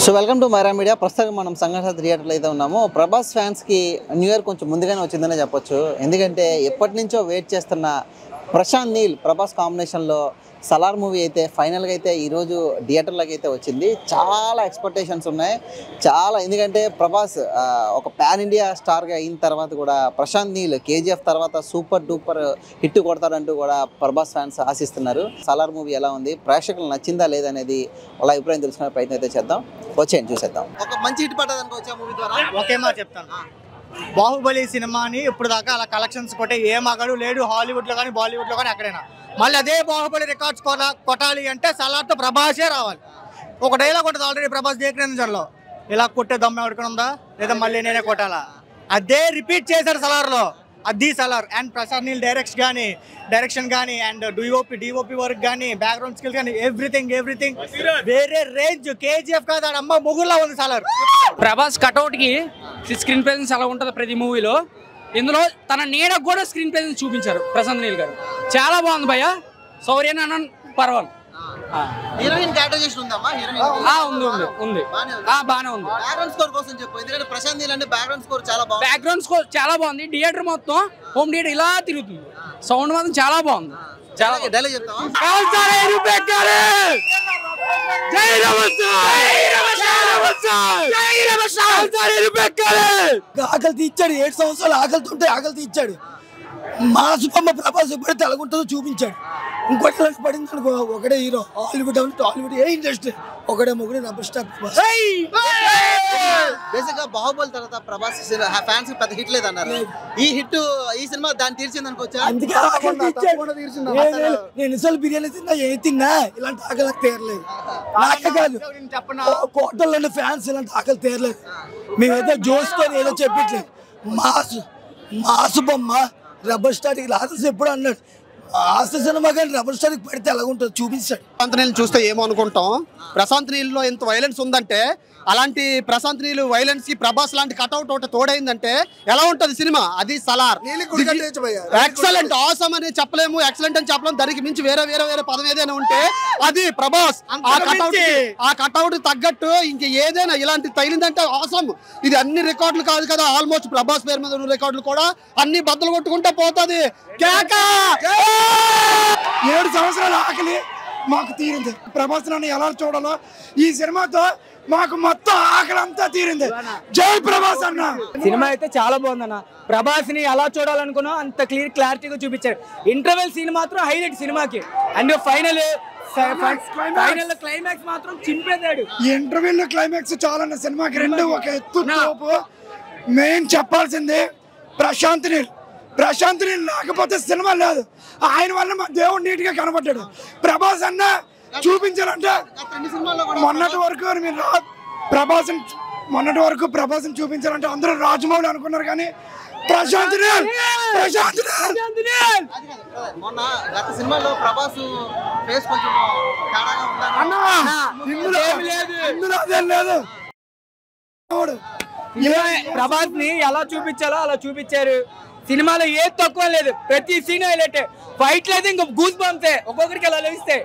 So welcome to Myra Media. ప్రస్తుతం మనం సంఘర్షణ థియేటర్లో అయితే ఉన్నాము. ప్రభాస్ ఫ్యాన్స్కి న్యూ ఇయర్ కొంచెం ముందుగానే వచ్చిందనే చెప్పొచ్చు. ఎందుకంటే ఎప్పటి నుంచో వెయిట్ చేస్తున్న ప్రశాంత్ నీల్ ప్రభాస్ కాంబినేషన్లో సలార్ మూవీ అయితే ఫైనల్గా అయితే ఈరోజు థియేటర్లోకి అయితే వచ్చింది. చాలా ఎక్స్పెక్టేషన్స్ ఉన్నాయి ఎందుకంటే ప్రభాస్ ఒక పాన్ ఇండియా స్టార్గా అయిన తర్వాత కూడా ప్రశాంత్ నీల్ కేజీఎఫ్ తర్వాత సూపర్ డూపర్ హిట్ కొడతారంటూ కూడా ప్రభాస్ ఫ్యాన్స్ ఆశిస్తున్నారు. సలార్ మూవీ ఎలా ఉంది, ప్రేక్షకులు నచ్చిందా లేదనేది వాళ్ళ అభిప్రాయం తెలుసుకునే ప్రయత్నం అయితే చేద్దాం. వచ్చేయండి చూసేద్దాం. ఒక మంచి హిట్ పడ్డదనుకో వచ్చే మూవీ ద్వారా. ఒకే మాట చెప్తాను, బాహుబలి సినిమాని ఇప్పుడు దాకా అలా కలెక్షన్స్ కొట్టే ఏ మగాడు లేడు హాలీవుడ్లో కానీ బాలీవుడ్లో కానీ ఎక్కడైనా. మళ్ళీ అదే బాహుబలి రికార్డ్స్ కొట్టాలి అంటే సలార్తో ప్రభాసే రావాలి. ఒక డైలాగ్ ఉంటుంది ఆల్రెడీ ప్రభాస్ జయక్రేంజర్లో, ఇలా కొట్టే దమ్మ ఎవరికి ఉందా లేదా మళ్ళీ నేనే కొట్టాలా, అదే రిపీట్ చేశాడు సలార్లో. అది సలార్. అండ్ ప్రశాంత్ నీల్ డైరెక్షన్ కానీ అండ్ డిఓపి వర్క్ కానీ బ్యాక్గ్రౌండ్ స్కిల్స్ కానీ ఎవ్రీథింగ్ వేరే రేంజ్. కేజీఎఫ్ కాదు అమ్మ ముగ్గురులా ఉంది సలార్. ప్రభాస్ కట్అవుట్కి స్క్రీన్ ప్రెజెన్స్ అలా ఉంటుంది ప్రతి మూవీలో. ఇందులో తన నీడకు కూడా స్క్రీన్ ప్రెజెన్స్ చూపించారు ప్రశాంత్ నీల్ గారు. చాలా బాగుంది భయ్య. సౌర్యన్ అన్న పర్వాలేదు. హీరోయిన్ క్యారెక్టరైజేషన్ ఉందమ్మా. హీరోయిన్ ఉంది బాగానే ఉంది. బ్యాక్గ్రౌండ్ స్కోర్ కోసం చెప్పు, ఎందుకంటే ప్రశాంత్ నీల్ అంటే బ్యాక్గ్రౌండ్ స్కోర్ చాలా బాగుంది. బ్యాక్గ్రౌండ్ స్కోర్ చాలా బాగుంది. థియేటర్ మొత్తం హోమ్ థియేటర్ ఇలా తిరుగుతుంది. సౌండ్ మాత్రం చాలా బాగుంది. చాలా డైలాగ్ చెప్తావా? ఆకలి తీర్చాడు. 7 సంవత్సరాలు ఆకలితుంటే ఆకలి తీర్చాడు. మా సుబ్బమ్మ ప్రభాస్ ఎప్పుడు తెలగుంటుందో చూపించాడు. ఇంకోటి పడింది అనుకో, ఒకటే హీరో. హాలీవుడ్ ఏ ఇండస్ట్రీ ఒకటే మొగుడు రెబల్ స్టార్ ప్రభాస్. బేసిక్ గా బాహుబలి తర్వాత ప్రభాస్ ఫ్యాన్స్ పెద్ద హిట్ లేదు అన్నారు. ఈ హిట్ ఈ సినిమా దాన్ని తీర్చింది అనుకోవచ్చా? అందుకే ఆకలి తీర్చాడు. నేను ఇసలు బిర్యానీ తిన్నా ఏ తిన్నా ఇలాంటి ఆకలి నాకు తీరలేదు. నాకే కాదు, కోటల్లో ఫ్యాన్స్ ఇలాంటి ఆకలి తీరలేదు. మేమైతే జోస్తో ఏదో చెప్పట్లేదు. మాసు బొమ్మ రెబల్ స్టార్కి లాస్ట్ ఎప్పుడు అన్నాడు, ఆస్తి సినిమా కానీ రెబల్ స్టార్కి పడితే ఎలాగుంటుంది చూపించాడు. ప్రశాంత్ నీల్ చూస్తే ఏమో అనుకుంటాం, ప్రశాంత్ నీల్లో ఎంత వైలెన్స్ ఉందంటే అలాంటి ప్రశాంత్ నీల్ వైలెన్స్ కి ప్రభాస్ లాంటి కట్అవుట్ ఒకటి తోడైందంటే ఎలా ఉంటది సినిమా. అది సలార్. ఎక్సలెంట్, ఆసమ్ అని చెప్పలేము, ఎక్సలెంట్ అని చెప్పలేము. దానికి మించి వేరే పదం ఏదైనా ఉంటే అది ప్రభాస్. ఆ కట్అవుట్ తగ్గట్టు ఇంక ఏదైనా ఇలాంటి తగిలిందంటే ఆసమ్. ఇది అన్ని రికార్డులు కాదు కదా, ఆల్మోస్ట్ ప్రభాస్ పేరు మీద ఉన్న రికార్డులు కూడా అన్ని బద్దలు కొట్టుకుంటే పోతుంది. 7 సంవత్సరాల ఆకలి మాకు తీరింది. ప్రభాస్ నన్ను ఎలా చూడాలో ఈ సినిమాతో మాకు మొత్తం ఆకలి అంతా తీరింది. జై ప్రభాస్ అన్న. సినిమా అయితే చాలా బాగుందన్న. ప్రభాస్ ని ఎలా చూడాలనుకున్నా అంత క్లారిటీగా చూపించారు. ఇంటర్వెల్ సీన్ మాత్రం హైలైట్ సినిమాకి. అండ్ ఫైనల్ క్లైమాక్స్ మాత్రం చింపేశాడు. ఇంటర్వెల్ క్లైమాక్స్ చాలా సినిమాకి రెండు ఒక ఎత్తు. మెయిన్ చెప్పాల్సింది ప్రశాంత్ నీల్ లేకపోతే సినిమా లేదు. ఆయన వల్ల మా దేవుడు నీట్ గా కనబడ్డాడు. ప్రభాస్ అన్న చూపించారంటే మొన్నటి వరకు ప్రభాస్ చూపించారంటే అందరూ రాజమౌళి అనుకున్నారు, కానీ ప్రశాంత్ నీల్ మొన్న గత సినిమాలో ప్రభాస్ ఫేస్ కొంచెం లేదు. ప్రభాస్ ని ఎలా చూపించాలో అలా చూపించారు. సినిమాలో ఏ తక్కువ లేదు, ప్రతి సీన్ హైలైట్. ఫైట్ లేదు, ఇంకా గూస్ బంప్సే ఒక్కొక్కరికి ఎలా లభిస్తే.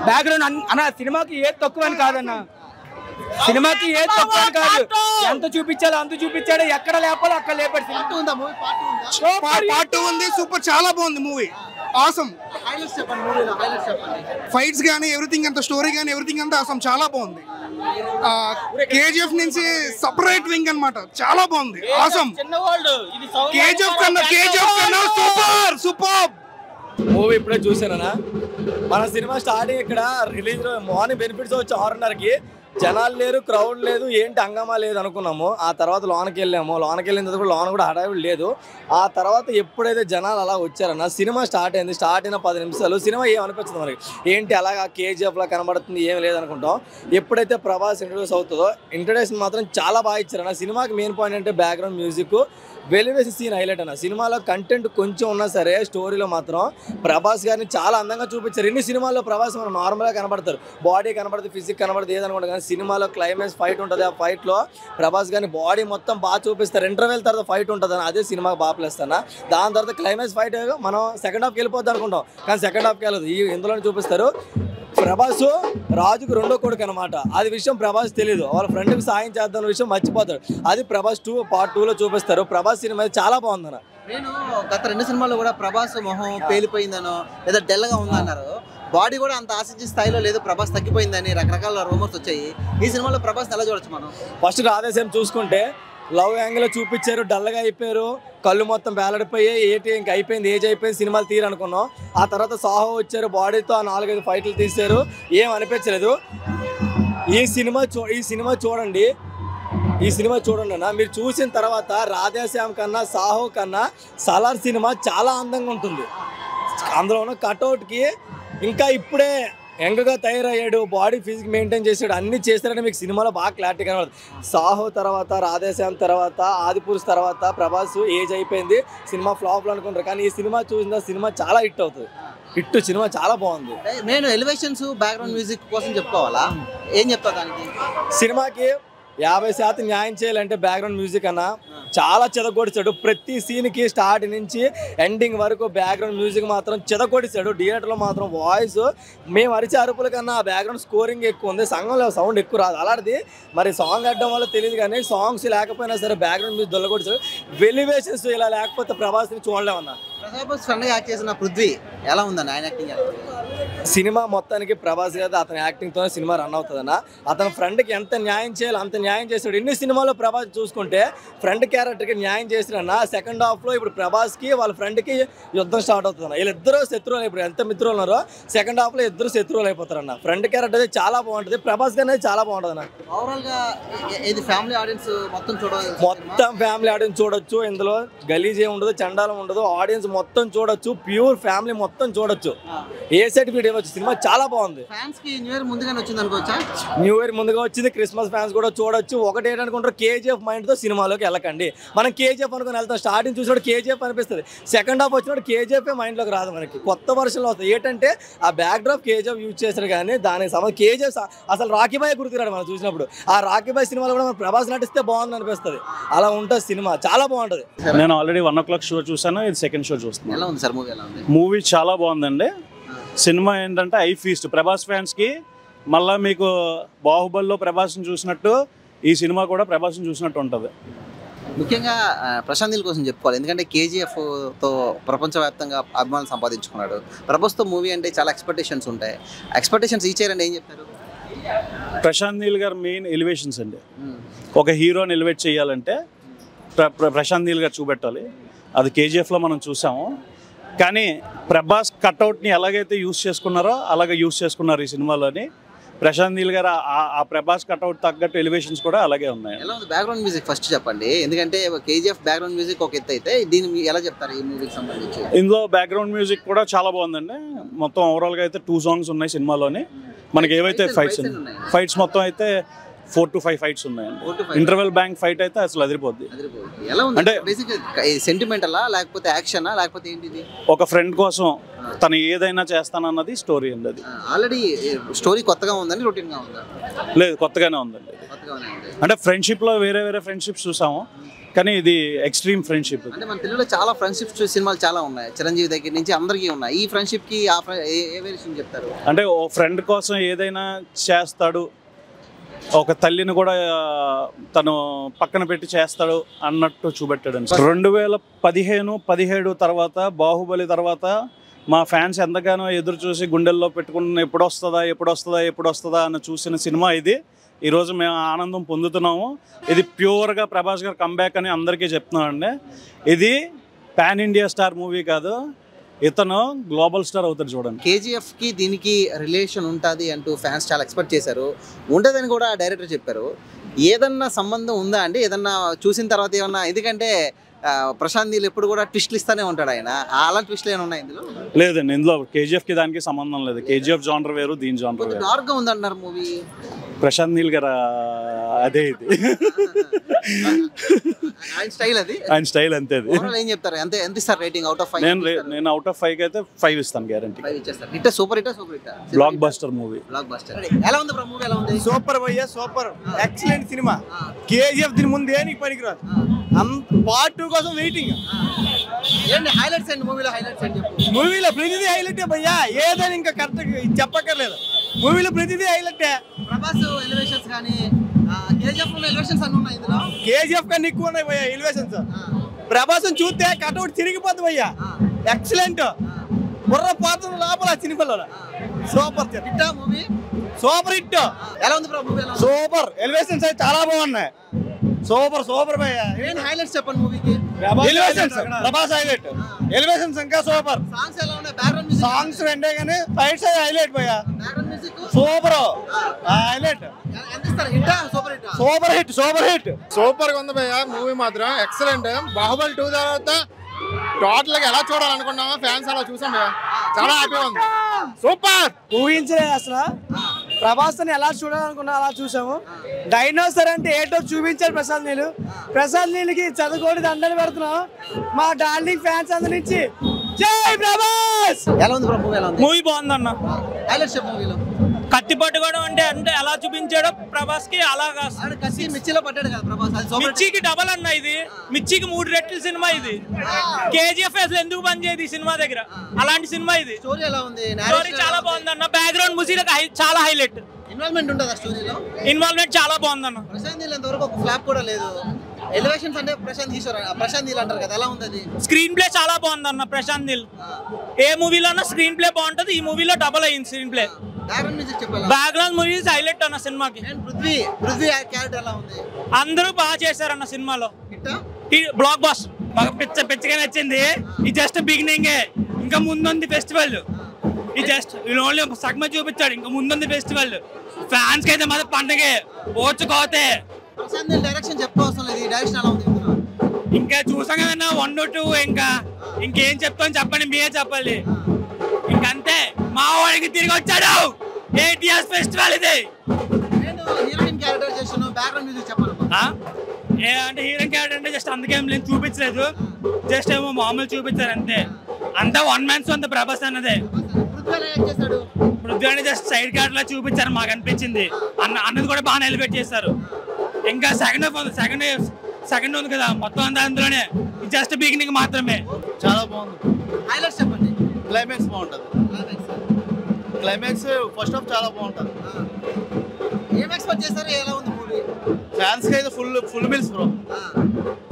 బ్యాక్గ్రౌండ్ అన్న సినిమాకి ఏ తక్కువ అని కాదన్న. సినిమాకి ఏ తక్కువ అని కాదు, ఎంత చూపించాలో అంత చూపించాడు. ఎక్కడ లేపాలో అక్కడ లేపాడు. పార్ట్ 2 ఉంది, సూపర్, చాలా బాగుంది మూవీ. ఆసమ్. ఫైట్స్ కానీ ఎవ్రీథింగ్ అంతా, స్టోరీ కానీ ఎవ్రీథింగ్ అంతా ఆసమ్, చాలా బాగుంది. కేజీఎఫ్ నుంచి సపరేట్ వింగ్ అన్నమాట, చాలా బాగుంది. ఆసమ్. కేజీఎఫ్ కన్నా సూపర్. మూవీ ఇప్పుడే చూసానా. మన సినిమా స్టార్టింగ్ ఇక్కడ రిలీజ్ మార్నింగ్ బెనిఫిట్స్ వచ్చి 6:30కి. జనాలు లేరు, క్రౌడ్ లేదు, ఏంటి హంగామా లేదు అనుకున్నాము. ఆ తర్వాత లోనకి వెళ్ళిన తర్వాత కూడా లోన కూడా హడావిడి లేదు. ఆ తర్వాత ఎప్పుడైతే జనాలు అలా వచ్చారన్న, సినిమా స్టార్ట్ అయింది. స్టార్ట్ అయిన 10 నిమిషాలు సినిమా ఏమనిపించింది మనకి, ఏంటి అలాగా కేజీఎఫ్లా కనబడుతుంది, ఏం లేదనుకుంటాం. ఎప్పుడైతే ప్రభాస్ ఇంట్రడ్యూస్ అవుతుందో ఇంట్రడక్షన్ మాత్రం చాలా బాగా ఇచ్చారన్న. సినిమాకి మెయిన్ పాయింట్ అంటే బ్యాక్గ్రౌండ్ మ్యూజిక్, వెలివేసి సీన్ హైలైట్ అన్న. సినిమాలో కంటెంట్ కొంచెం ఉన్నా సరే స్టోరీలో మాత్రం ప్రభాస్ గారిని చాలా అందంగా చూపించారు. ఎన్ని సినిమాల్లో ప్రభాస్ మనం నార్మల్గా కనబడతారు, బాడీ కనబడుతుంది, ఫిజిక్ కనబడుతుంది, ఏదనుకుంటా. కానీ సినిమాలో క్లైమాక్స్ ఫైట్ ఉంటుంది. ఆ ఫైట్లో ప్రభాస్ గారిని బాడీ మొత్తం బాగా చూపిస్తారు. ఇంటర్వెల్ తర్వాత ఫైట్ ఉంటుంది, అదే సినిమాకి బాగా ప్లస్ అన్న. దాని తర్వాత క్లైమాక్స్ ఫైట్ మనం సెకండ్ హాఫ్కి వెళ్ళిపోద్ది అనుకుంటాం, కానీ సెకండ్ హాఫ్కి వెళ్ళదు, ఇందులోనే చూపిస్తారు. ప్రభాస్ రాజుకు రెండో కొడుకు అనమాట. అది విషయం ప్రభాస్ తెలియదు. వాళ్ళ ఫ్రెండ్కి సాయం చేద్దాం విషయం మర్చిపోతాడు. అది ప్రభాస్ 2 పార్ట్ 2లో చూపిస్తారు. ప్రభాస్ సినిమా చాలా బాగుందన్న. నేను గత 2 సినిమాల్లో కూడా ప్రభాస్ మొహం పేలిపోయిందనో లేదా డెల్గా ఉందన్నారు. బాడీ కూడా అంత ఆశించే స్థాయిలో లేదు, ప్రభాస్ తగ్గిపోయిందని రకరకాల రూమర్స్ వచ్చాయి. ఈ సినిమాలో ప్రభాస్ ఎలా చూడొచ్చు మనం? ఫస్ట్ రాధేశ్యామ్ చూసుకుంటే లవ్ యాంగిల్ చూపించారు, డల్గా అయిపోయారు, కళ్ళు మొత్తం వేలాడిపోయాయి, ఇంక అయిపోయింది, ఏజ్ అయిపోయింది, సినిమాలు తీరనుకున్నాం. ఆ తర్వాత సాహో వచ్చారు, బాడీతో 4-5 ఫైట్లు తీశారు, ఏం అనిపించలేదు. ఈ సినిమా చూడండి అన్న. మీరు చూసిన తర్వాత రాధేశ్యామ్ కన్నా సాహో కన్నా సలార్ సినిమా చాలా అందంగా ఉంటుంది. అందులో ఉన్న కట్అవుట్కి ఇంకా ఇప్పుడే యంగ్గా తయారయ్యాడు, బాడీ ఫిజిక్ మెయింటైన్ చేసాడు, అన్ని చేశారని మీకు సినిమాలో బాగా క్లారిటీ కనబడుతుంది. సాహో తర్వాత రాధేశ్యామ్ తర్వాత ఆదిపురుష్ తర్వాత ప్రభాస్ ఏజ్ అయిపోయింది, సినిమా ఫ్లాప్లు అనుకుంటారు. కానీ ఈ సినిమా చూసిన సినిమా చాలా హిట్ అవుతుంది. సినిమా చాలా బాగుంది. నేను ఎలివేషన్స్ బ్యాక్గ్రౌండ్ మ్యూజిక్ కోసం చెప్పుకోవాలా, ఏం చెప్తా దానికి? సినిమాకి 50% న్యాయం చేయాలంటే బ్యాక్గ్రౌండ్ మ్యూజిక్ అన్న చాలా చెదగొడిచాడు. ప్రతి సీన్కి స్టార్ట్ నుంచి ఎండింగ్ వరకు బ్యాక్గ్రౌండ్ మ్యూజిక్ మాత్రం చెదగొడిచాడు. థియేటర్లో మాత్రం వాయిస్ మేము అరిచే అరుపుల కన్నా బ్యాక్గ్రౌండ్ స్కోరింగ్ ఎక్కువ ఉంది, సంగంలో సౌండ్ ఎక్కువ రాదు. అలాంటిది మరి సాంగ్ అడ్డం వల్ల తెలియదు కానీ సాంగ్స్ లేకపోయినా సరే బ్యాక్గ్రౌండ్ మ్యూజిక్ దొల్లగొడిచాడు. వెలివేషన్స్ ఇలా లేకపోతే ప్రభాస్ని చూడలేమన్నా. యాక్ట్ చేసిన పృథ్వీ ఎలా ఉందన్న ఆయన యాక్టింగ్? సినిమా మొత్తానికి ప్రభాస్ కదా అతని యాక్టింగ్తోనే సినిమా రన్ అవుతుందన్న. అతని ఫ్రెండ్కి ఎంత న్యాయం చేయాలో అంత న్యాయం చేస్తాడు. ఎన్ని సినిమాలో ప్రభాస్ చూసుకుంటే ఫ్రెండ్ క్యారెక్టర్కి న్యాయం చేసిరన్న. సెకండ్ హాఫ్లో ఇప్పుడు ప్రభాస్కి వాళ్ళ ఫ్రెండ్కి యుద్ధం స్టార్ట్ అవుతుందన్న. వీళ్ళిద్దరూ శత్రువులు, ఇప్పుడు ఎంత మిత్రులు ఉన్నారో సెకండ్ హాఫ్లో ఇద్దరు శత్రువులు అయిపోతారన్న. ఫ్రెండ్ క్యారెక్టర్ అయితే చాలా బాగుంటుంది, ప్రభాస్ గానే చాలా బాగుంటుంది అన్న. ఓవరాల్గా ఇది ఫ్యామిలీ ఆడియన్స్ మొత్తం ఫ్యామిలీ ఆడియన్స్ చూడొచ్చు. ఇందులో గలీజ్ ఏమి ఉండదు, చండాలం ఉండదు, ఆడియన్స్ మొత్తం చూడొచ్చు, ప్యూర్ ఫ్యామిలీ మొత్తం చూడొచ్చు. ఏ సర్టిఫికేట్ ఇవ్వచ్చు. సినిమా చాలా బాగుంది. ఫ్యాన్స్ కి న్యూ ఇయర్ ముందుగానే వచ్చింది అనుకోవచ్చా? న్యూ ఇయర్ ముందుగా వచ్చింది, క్రిస్మస్ ఫ్యాన్స్ కూడా చూడొచ్చు. ఒకటి ఏంటనుకుంటారు, కేజీఎఫ్ మైండ్తో సినిమాలోకి వెళ్ళకండి. మనం కేజీఎఫ్ అనుకుని వెళ్తాం, స్టార్టింగ్ చూసినప్పుడు కేజీఎఫ్ అనిపిస్తుంది, సెకండ్ హాఫ్ వచ్చినప్పుడు కేజీఎఫ్ మైండ్లోకి రాదు. మనకి కొత్త వర్షన్లో వస్తుంది. ఏంటంటే ఆ బ్యాక్ డ్రాప్ కేజీఎఫ్ యూజ్ చేస్తారు కానీ దానికి సంబంధం కేజీఎఫ్ అసలు రాకీ బాయ్ గుర్తురాడు మనం చూసినప్పుడు. ఆ రాకీ బాయ్ సినిమాలో కూడా మన ప్రభాస్ నటిస్తే బాగుంది అనిపిస్తుంది. అలా ఉంటుంది సినిమా, చాలా బాగుంటుంది. నేను ఆల్రెడీ 1 o'clock షో చూసాను, ఇది సెకండ్ షో చూస్తున్నాను. ఎలా ఉంది సార్ మూవీ? ఎలా ఉంది? మూవీ చాలా బాగుందండి. సినిమా ఏంటంటే ఐ ఫీస్ట్. ప్రభాస్ ఫ్యాన్స్కి మళ్ళీ మీకు బాహుబలిలో ప్రభాస్ని చూసినట్టు ఈ సినిమా కూడా ప్రభాస్ని చూసినట్టు ఉంటుంది. ముఖ్యంగా ప్రశాంత్ నీల్ కోసం చెప్పుకోవాలి, ఎందుకంటే కేజీఎఫ్తో ప్రపంచవ్యాప్తంగా అభిమానులు సంపాదించుకున్నాడు. ప్రభాస్తో మూవీ అంటే చాలా ఎక్స్పెక్టేషన్స్ ఉంటాయి. ఎక్స్పెక్టేషన్స్ ఇచ్చారండి, ఏం చెప్తారు? ప్రశాంత్ నీల్ గారు మెయిన్ ఎలివేషన్స్ అండి. ఒక హీరోని ఎలివేట్ చేయాలంటే ప్రశాంత్ నీల్ గారు చూపెట్టాలి. అది కేజీఎఫ్లో మనం చూసాము. కానీ ప్రభాస్ కట్అవుట్ని ఎలాగైతే యూస్ చేసుకున్నారో అలాగే యూస్ చేసుకున్నారు ఈ సినిమాలోని. ప్రశాంత్ నీల్ గారు ఆ ప్రభాస్ కట్అవుట్ తగ్గట్టు ఎలివేషన్స్ కూడా అలాగే ఉన్నాయి. ఎలా ఉంది బ్యాక్గ్రౌండ్ మ్యూజిక్ ఫస్ట్ చెప్పండి, ఎందుకంటే కేజీఎఫ్ బ్యాక్గ్రౌండ్ మ్యూజిక్ ఒక ఎత్తు అయితే దీన్ని ఎలా చెప్తారు ఈ మూవీకి సంబంధించి? ఇందులో బ్యాక్గ్రౌండ్ మ్యూజిక్ కూడా చాలా బాగుందండి. మొత్తం ఓవరాల్గా అయితే 2 songs ఉన్నాయి సినిమాలోని. మనకి ఏవైతే ఫైట్స్ మొత్తం అయితే 4 to 5 ఫైట్స్ ఉన్నాయండి. ఇంటర్వెల్ బ్యాంక్ ఫైట్ అయితే అసలు అదిరిపోద్ది. ఎలా ఉంది అంటే సెంటిమెంటలా లేకపోతే యాక్షనా లేకపోతే ఏంటిది? ఒక ఫ్రెండ్ కోసం తను ఏదైనా చేస్తానన్నది స్టోరీ అండి. అది ఆల్రెడీ స్టోరీ కొత్తగా ఉందని రొటీన్ గా ఉందా? లేదు, కొత్తగానే ఉందండి. అంటే ఫ్రెండ్షిప్ లో వేరే వేరే ఫ్రెండ్షిప్స్ చూసాము, కానీ ఇది ఎక్స్ట్రీమ్ ఫ్రెండ్షిప్. అంటే మన తెలుగులో చాలా ఫ్రెండ్షిప్స్ సినిమాలు చాలా ఉన్నాయి, చిరంజీవి దగ్గర నుంచి అందరికీ ఉన్నాయి. ఈ ఫ్రెండ్షిప్ కి ఏ వేరియేషన్ చెప్తారు? అంటే ఓ ఫ్రెండ్ కోసం ఏదైనా చేస్తాడు, ఒక తల్లిని కూడా తను పక్కన పెట్టి చేస్తాడు అన్నట్టు చూపెట్టాడు. 2015-17 తర్వాత బాహుబలి తర్వాత మా ఫ్యాన్స్ ఎంతగానో ఎదురు చూసి గుండెల్లో పెట్టుకున్న ఎప్పుడొస్తుందా అని చూసిన సినిమా ఇది. ఈరోజు మేము ఆనందం పొందుతున్నాము. ఇది ప్యూర్గా ప్రభాస్ గారు కంబ్యాక్ అని అందరికీ చెప్తున్నామండి. ఇది పాన్ ఇండియా స్టార్ మూవీ కాదు, ఇతను గ్లోబల్ స్టార్ అవుతాడు చూడండి. కేజీఎఫ్ కి దీనికి రిలేషన్ ఉంటుంది అంటూ ఫ్యాన్స్ చాలా ఎక్స్పెక్ట్ చేశారు, ఉండదని కూడా డైరెక్టర్ చెప్పారు. ఏదన్నా సంబంధం ఉందా అండి? ఏదన్నా చూసిన తర్వాత ఏమన్నా? ఎందుకంటే ప్రశాంత్ నీల్ ఎప్పుడు కూడా ట్విస్ట్లు ఇస్తానే ఉంటాడు ఆయన, అలాంటి ట్విస్ట్లు ఏమైనా ఉన్నాయి ఇందులో? లేదండి, ఇందులో కేజీఎఫ్ కి దానికి సంబంధం లేదు. కేజీఎఫ్ జానర్ వేరు, దీని జానర్ వేరు. డార్క్ గా ఉందంటున్నారు మూవీ. ప్రశాంత్ నీల్ గారు అదే ఇది ఆయన స్టైల్, అది ఆయన స్టైల్ అంతే. ఏం చెప్తారు? ఎంత ఇస్తారు రేటింగ్ అవుట్ ఆఫ్ 5? నేను అవుట్ ఆఫ్ 5 అయితే 5 ఇస్తాను గ్యారంటీ. 5 ఇచ్చేస్తారు. Hit, super hit, super hit, block buster movie. Block buster. ఎలా ఉంది బ్రో మూవీ? ఎలా ఉంది? సూపర్ భయ్యా, సూపర్, ఎక్సలెంట్ సినిమా. కేజీఎఫ్ దీని ముందు దేనికి పనికిరాదు. పార్ట్ 2 కోసం వెయిటింగ్. ఏంటి హైలైట్స్ అండి మూవీలో? హైలైట్స్ అండి మూవీలో ప్రతిదీ హైలైట్ భయ్యా, ఏదని ఇంకా కరెక్ట్ చెప్పక్కర్లేదు. మూవీలో ప్రతిదీ హైలైట్. ప్రభాస్ ఎలివేషన్స్ కానీ కేజీఎఫ్ లో ఎలివేషన్స్ అన్ని ఉన్నాయి ఇందులో. కేజీఎఫ్ కన్నా ఎక్కువ ఉన్నాయి భయ్యా ఎలివేషన్స్. ప్రభాస్ చూస్తే కటౌట్ తిరిగిపోద్ది భయ్యా. ఎక్సలెంట్. బుర్ర పాత్ర లోపల సినిమాలో super hit movie. Super hit. ఎలా ఉంది బ్రో మూవీ? సూపర్. ఎలివేషన్స్ అయితే చాలా బాగున్నాయి. సూపర్ భయ్యా. ఏం హైలైట్స్ చెప్పండి మూవీకి? Elevations Prabhas highlight. ఎలివేషన్స్ ఇంకా సూపర్. సాంగ్స్ ఎలా ఉన్నాయి? బ్యాక్గ్రౌండ్ మ్యూజిక్ సాంగ్స్ రెండే కానీ ఫైట్స్ హైలైట్ భయ్యా. Background music super highlight. ఎంత ఇస్తారు? Hit super hit? Super hit. Super గా ఉంది భయ్య మూవీ మాత్రం ఎక్సలెంట్. బాహుబలి 2 తర్వాత టోటల్ గా ఎలా చూడాలనుకున్నామో ఫ్యాన్స్ అలా చూసాం భయ్య. చాలా హ్యాపీగా ఉంది. సూపర్. ఊహించలేదు అసలు. ప్రభాస్ ఎలా చూడాలనుకున్నా అలా చూసాము. డైనోసర్ అంటే ఏంటో చూపించారు ప్రసాద్ నీళ్ళకి చదువుకోని దండలు పెడుతున్నాం మా డార్లింగ్ ఫ్యాన్స్ అందరి నుంచి. జై ప్రభాస్. ఎలా ఉంది బ్రో మూవీ? ఎలా ఉంది? మూవీ బాగుందన్న. హైలైట్స్ చెప్పు మూవీలో. కత్తి పట్టుకోవడం అంటే ఎలా చూపించాడో ప్రభాస్ కి అలాగా. కత్తి మిర్చిలో పట్టాడు కదా ప్రభాస్. అది సూపర్. మిర్చికి డబల్ అన్న ఇది. మిర్చికి 3 రెట్లు సినిమా ఇది. కేజీఎఫ్ అసలు ఎందుకు పనిచేయదు ఈ సినిమా దగ్గర? అలాంటి సినిమా ఇది. స్టోరీ ఎలా ఉంది? స్టోరీ చాలా బాగుందన్న. బ్యాక్గ్రౌండ్ మ్యూజిక్ చాలా హైలైట్. ఇన్వాల్వ్మెంట్ ఉంటుందా స్టోరీలో? ఇన్వాల్వ్మెంట్ చాలా బాగుందన్న. ప్రశాంత్ నీల్ ఎంతవరకు ఒక ఫ్లాప్ కూడా లేదు. ఎలివేషన్స్ అంటే ప్రశాంత్ నీల్ అంటారు కదా, ఎలా ఉంది అది? స్క్రీన్ ప్లే చాలా బాగుందన్న. ప్రశాంత్ నీల్ ఏ మూవీలో అన్న స్క్రీన్ ప్లే బాగుంటది. ఈ మూవీలో డబల్ అయ్యింది స్క్రీన్ ప్లే. బ్యాక్గ్రౌండ్ మ్యూజిక్ చెప్పాలా? బ్యాక్గ్రౌండ్ మూవీస్ హైలైట్ అన్న సినిమాకి. పృథ్వీ క్యారెక్టర్ ఎలా ఉంది? అందరూ బాగా చేశారన్న సినిమాలో. హిట్ బ్లాక్ బాస్ బాగా పిచ్చగా నచ్చింది. ఇది జస్ట్ బిగినింగ్. ఇంకా ముందుంది ఫెస్టివల్. ఇది జస్ట్ ఓన్లీ సగమే చూపించాడు. ఇంకా ముందుంది ఫెస్టివల్. ఫ్యాన్స్ కి అయితే మాత్రం పండగే ఓచుకోతే. ప్రశాంత్ నీల్ డైరెక్షన్ చెప్పవసరం లేదు. ఈ డైరెక్షన్ ఎలా ఉంది? ఇంకా చూసాం కదన్నా 1 to 2. ఇంకేం చెప్తాను చెప్పండి, మీరే చెప్పాలి. ఇంకంతే. మా వాడికి తిరిగి వచ్చాడు. ఏటీఎస్ ఫెస్టివల్ ఇది. నేను హీరోయిన్ క్యారెక్టర్ చేస్తున్నాను. బ్యాక్గ్రౌండ్ మ్యూజిక్ చెప్పాలి. అంటే హీరోయిన్ క్యారెక్టర్ అంటే జస్ట్ అందుకేం లేదు చూపించలేదు. జస్ట్ ఏమో మామూలు చూపించారు అంతే. అంతా 1 man show అంత ప్రభాస్ అన్నదే. పృథ్వీ జస్ట్ సైడ్ క్యారెక్టర్ లా చూపించారు మాకు అనిపించింది. అన్నది కూడా బాగా ఎలివేట్ చేశారు. ఇంకా సెకండ్ ఉంది కదా మొత్తం అంతా అందులోనే. జస్ట్ బిగినింగ్ మాత్రమే. చాలా బాగుంది. హైలైట్స్ చెప్పండి. క్లైమాక్స్ బాగుంటది. క్లైమాక్స్ ఫస్ట్ హాఫ్ చాలా బాగుంటది. ఏం ఎక్స్పెక్ట్ చేశారు? ఎలా ఉంది మూవీ? ఫ్యాన్స్ కి అయితే ఫుల్ మిల్స్ బ్రో.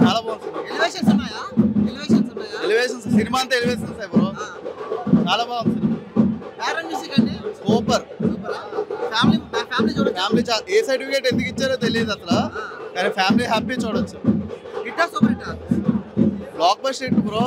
చాలా బాగుంది. ఎలివేషన్స్ ఉన్నాయా? ఎలివేషన్స్ సినిమా అంతా ఎలివేషన్స్ బ్రో. చాలా బాగుంది. బ్యాక్గ్రౌండ్ మ్యూజిక్ అంటే సూపర్. ఫ్యామిలీ చూడొచ్చు. ఫ్యామిలీ ఏ సర్టిఫికేట్ ఎందుకు ఇచ్చారో తెలియదు అసలు, కానీ ఫ్యామిలీ హ్యాపీ చూడొచ్చు. Hit super hit. Block buster hit bro.